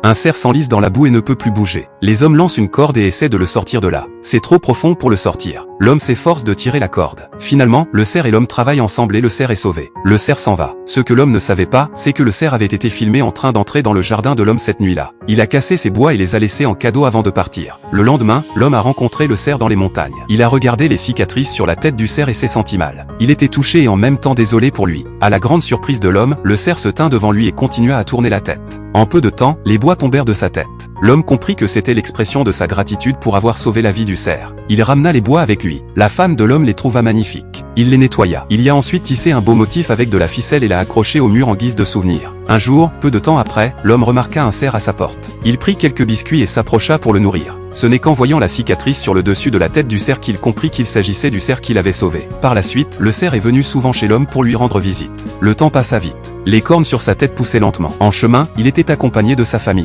Un cerf s'enlise dans la boue et ne peut plus bouger. Les hommes lancent une corde et essaient de le sortir de là. C'est trop profond pour le sortir. L'homme s'efforce de tirer la corde. Finalement, le cerf et l'homme travaillent ensemble et le cerf est sauvé. Le cerf s'en va. Ce que l'homme ne savait pas, c'est que le cerf avait été filmé en train d'entrer dans le jardin de l'homme cette nuit-là. Il a cassé ses bois et les a laissés en cadeau avant de partir. Le lendemain, l'homme a rencontré le cerf dans les montagnes. Il a regardé les cicatrices sur la tête du cerf et s'est senti mal. Il était touché et en même temps désolé pour lui. À la grande surprise de l'homme, le cerf se tint devant lui et continua à tourner la tête. En peu de temps, les bois tombèrent de sa tête. L'homme comprit que c'était l'expression de sa gratitude pour avoir sauvé la vie du cerf. Il ramena les bois avec lui. La femme de l'homme les trouva magnifiques. Il les nettoya. Il y a ensuite tissé un beau motif avec de la ficelle et l'a accroché au mur en guise de souvenir. Un jour, peu de temps après, l'homme remarqua un cerf à sa porte. Il prit quelques biscuits et s'approcha pour le nourrir. Ce n'est qu'en voyant la cicatrice sur le dessus de la tête du cerf qu'il comprit qu'il s'agissait du cerf qu'il avait sauvé. Par la suite, le cerf est venu souvent chez l'homme pour lui rendre visite. Le temps passa vite. Les cornes sur sa tête poussaient lentement. En chemin, il était accompagné de sa famille.